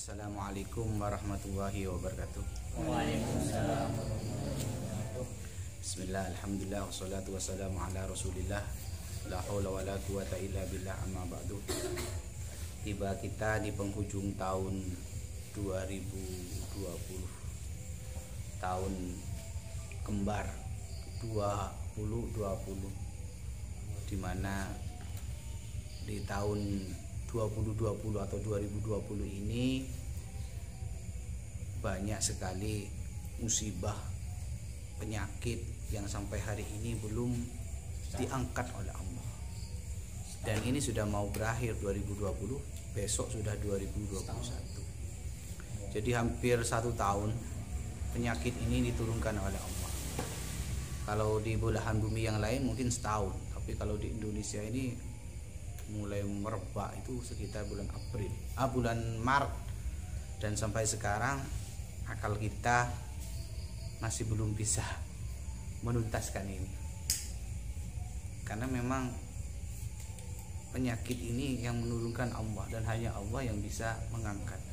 Assalamualaikum warahmatullahi wabarakatuh. Waalaikumsalam. Bismillah, alhamdulillah, wassalatu wassalamu ala rasulillah. La haula wa la quwata illa billah, amma ba'du. Tiba kita di penghujung tahun 2020, tahun kembar 2020, dimana di tahun 2020 atau 2020 ini banyak sekali musibah, penyakit yang sampai hari ini belum diangkat oleh Allah. Dan ini sudah mau berakhir 2020, besok sudah 2021. Jadi hampir 1 tahun penyakit ini diturunkan oleh Allah. Kalau di belahan bumi yang lain mungkin setahun, tapi kalau di Indonesia ini mulai merebak itu sekitar bulan Maret, dan sampai sekarang akal kita masih belum bisa menuntaskan ini, karena memang penyakit ini yang menurunkan Allah dan hanya Allah yang bisa mengangkat.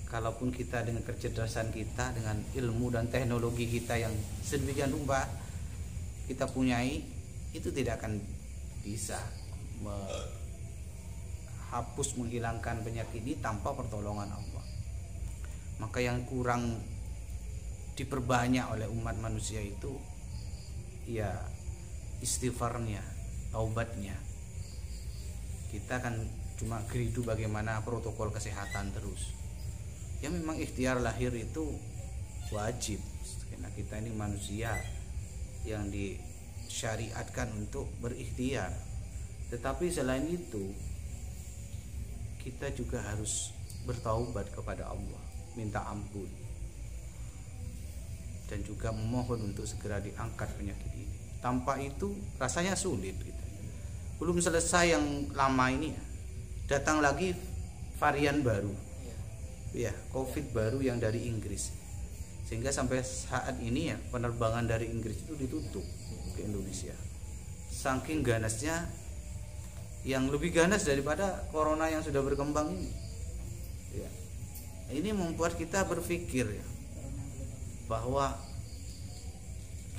Kalaupun kita dengan kecerdasan kita, dengan ilmu dan teknologi kita yang sedemikian rupa kita punyai, itu tidak akan bisa menghilangkan penyakit ini tanpa pertolongan Allah. Maka yang kurang diperbanyak oleh umat manusia itu ya istighfarnya, taubatnya. Kita kan cuma geridu bagaimana protokol kesehatan terus. Ya memang ikhtiar lahir itu wajib, karena kita ini manusia yang disyariatkan untuk berikhtiar. Tetapi selain itu kita juga harus bertaubat kepada Allah, minta ampun, dan juga memohon untuk segera diangkat penyakit ini. Tanpa itu rasanya sulit kita. Belum selesai yang lama ini, datang lagi varian baru, ya, COVID baru yang dari Inggris, sehingga sampai saat ini ya penerbangan dari Inggris itu ditutup ke Indonesia. Saking ganasnya, yang lebih ganas daripada corona yang sudah berkembang ini. Ya. Ini membuat kita berpikir ya, bahwa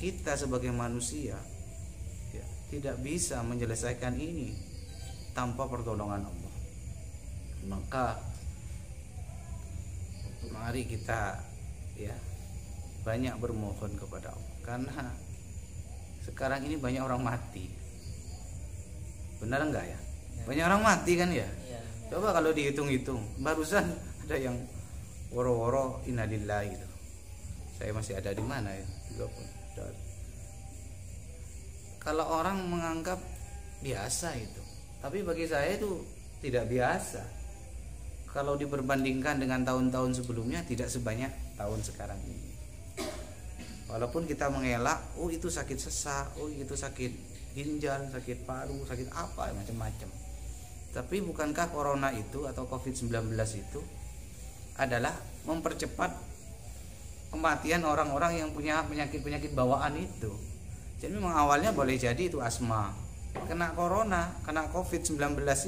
kita sebagai manusia ya, tidak bisa menyelesaikan ini tanpa pertolongan Allah. Maka mari kita ya banyak bermohon kepada Allah, karena sekarang ini banyak orang mati. Benar enggak ya? Banyak orang mati kan ya? Coba kalau dihitung-hitung, barusan ada yang woro-woro innalillahi gitu. Saya masih ada di mana ya? Kalau orang menganggap biasa itu, tapi bagi saya itu tidak biasa. Kalau diperbandingkan dengan tahun-tahun sebelumnya, tidak sebanyak tahun sekarang ini. Walaupun kita mengelak, oh itu sakit sesak, oh itu sakit ginjal, sakit paru, sakit apa macam-macam. Tapi bukankah corona itu atau COVID-19 itu adalah mempercepat kematian orang-orang yang punya penyakit-penyakit bawaan itu. Jadi memang awalnya boleh jadi itu asma, kena corona, kena COVID-19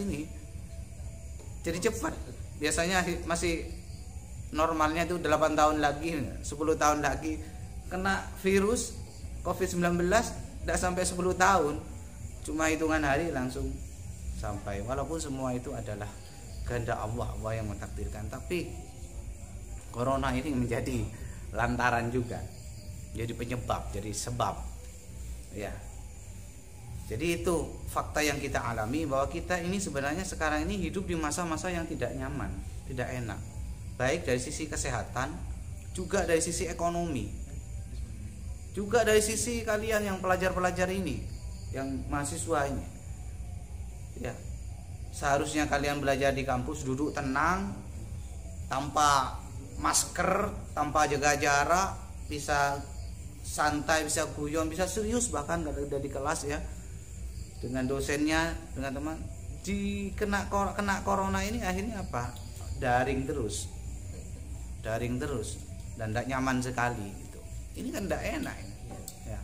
ini jadi cepat. Biasanya masih normalnya itu 8 tahun lagi, 10 tahun lagi kena virus COVID-19, tidak sampai 10 tahun, cuma hitungan hari langsung sampai. Walaupun semua itu adalah kehendak Allah, Allah yang mentakdirkan, tapi corona ini menjadi lantaran juga, jadi penyebab, jadi sebab ya. Jadi itu fakta yang kita alami, bahwa kita ini sebenarnya sekarang ini hidup di masa-masa yang tidak nyaman, tidak enak, baik dari sisi kesehatan, juga dari sisi ekonomi, juga dari sisi kalian yang pelajar-pelajar ini, yang mahasiswa ini ya. Seharusnya kalian belajar di kampus duduk tenang, tanpa masker, tanpa jaga jarak, bisa santai, bisa guyon, bisa serius, bahkan udah di kelas ya, dengan dosennya, dengan teman. Kena corona ini akhirnya apa? Daring terus, dan tidak nyaman sekali. Ini kan tidak enak ya.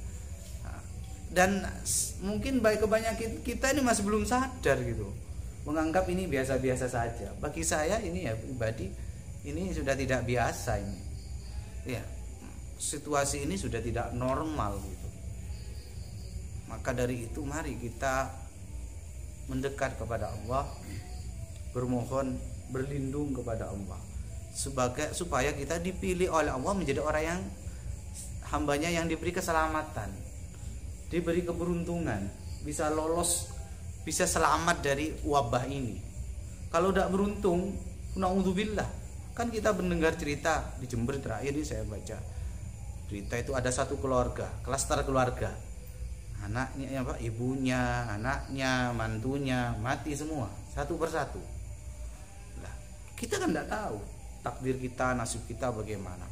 Dan mungkin baik kebanyakan kita ini masih belum sadar gitu, menganggap ini biasa-biasa saja. Bagi saya ini ya pribadi, ini sudah tidak biasa ini. Ya, situasi ini sudah tidak normal gitu. Maka dari itu mari kita mendekat kepada Allah, bermohon berlindung kepada Allah supaya kita dipilih oleh Allah menjadi orang yang hambanya yang diberi keselamatan, diberi keberuntungan, bisa lolos, bisa selamat dari wabah ini. Kalau tidak beruntung, naudzubillah. Kan kita mendengar cerita di Jember terakhir ini, saya baca berita itu ada satu keluarga, klaster keluarga, anaknya apa, ibunya, anaknya, mantunya mati semua satu persatu. Nah, kita kan tidak tahu takdir kita, nasib kita bagaimana.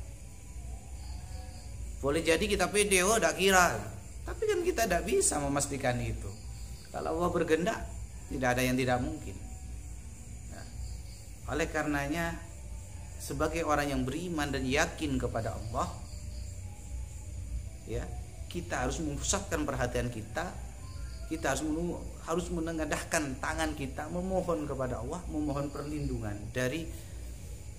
Boleh jadi kita pede, oh tidak kira, tapi kan kita tidak bisa memastikan itu. Kalau Allah berkehendak, tidak ada yang tidak mungkin. Nah, oleh karenanya, sebagai orang yang beriman dan yakin kepada Allah, ya, kita harus memusatkan perhatian kita. Kita harus menengadahkan tangan kita, memohon kepada Allah, memohon perlindungan dari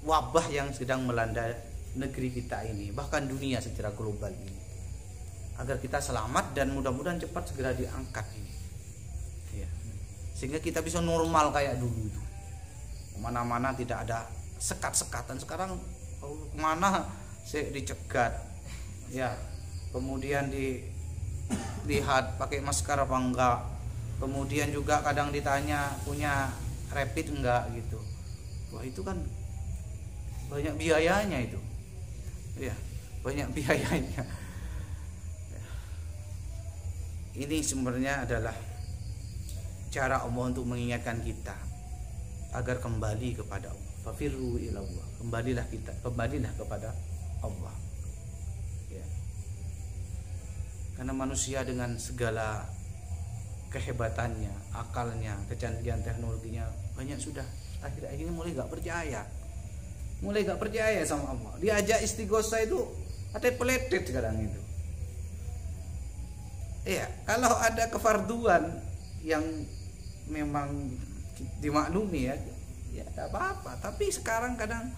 wabah yang sedang melanda negeri kita ini, bahkan dunia secara global ini, agar kita selamat dan mudah-mudahan cepat segera diangkat ini, ya. Sehingga kita bisa normal kayak dulu itu, kemana-mana tidak ada sekat-sekatan. Sekarang kemana saya dicegat, ya, kemudian dilihat pakai masker apa enggak, kemudian juga kadang ditanya punya rapid enggak gitu. Wah, itu kan banyak biayanya itu, ya, banyak biayanya. Ini sebenarnya adalah cara Allah untuk mengingatkan kita agar kembali kepada Allah. Fafirru ilallah, kembalilah kepada Allah, ya. Karena manusia dengan segala kehebatannya, akalnya, kecanggihan teknologinya, banyak sudah akhir-akhir ini mulai gak percaya sama Allah. Diajak istighosah itu ada peletet sekarang itu. Iya, kalau ada kefarduan yang memang dimaklumi, ya tidak apa-apa. Tapi sekarang kadang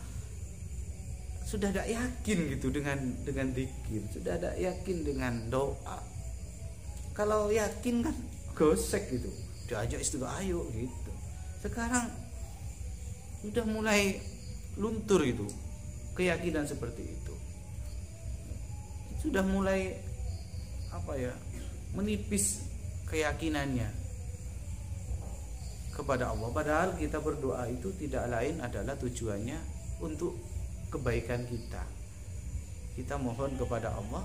sudah tidak yakin gitu dengan zikir, sudah tidak yakin dengan doa. Kalau yakin kan gosek gitu, diajak istighosah ayo gitu. Sekarang sudah mulai luntur itu keyakinan seperti itu, sudah mulai menipis keyakinannya kepada Allah. Padahal kita berdoa itu tidak lain adalah tujuannya untuk kebaikan kita. Kita mohon kepada Allah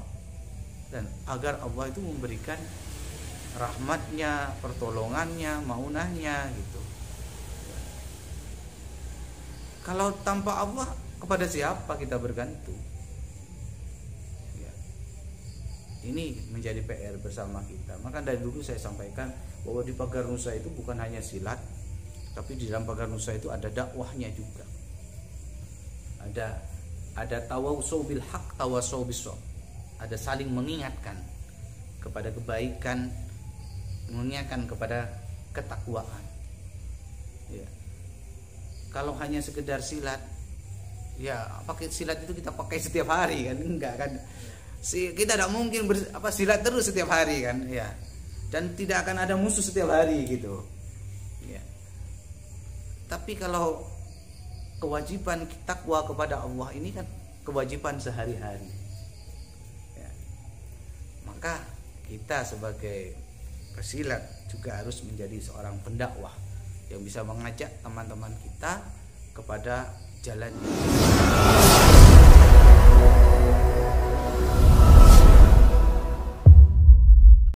dan agar Allah itu memberikan rahmatnya, pertolongannya, maunahnya gitu. Kalau tanpa Allah, kepada siapa kita bergantung? Ya. Ini menjadi PR bersama kita. Maka dari dulu saya sampaikan bahwa di Pagar Nusa itu bukan hanya silat, tapi di dalam Pagar Nusa itu ada dakwahnya juga. Ada tawasau bil haq, tawasau bis shawab. Ada saling mengingatkan kepada kebaikan, mengingatkan kepada ketakwaan. Ya. Kalau hanya sekedar silat, ya pakai silat itu kita pakai setiap hari kan, enggak kan? Kita tidak mungkin silat terus setiap hari kan, ya. Dan tidak akan ada musuh setiap hari gitu, ya. Tapi kalau kewajiban takwa kepada Allah ini kan kewajiban sehari-hari, ya. Maka kita sebagai pesilat juga harus menjadi seorang pendakwah yang bisa mengajak teman-teman kita kepada jalan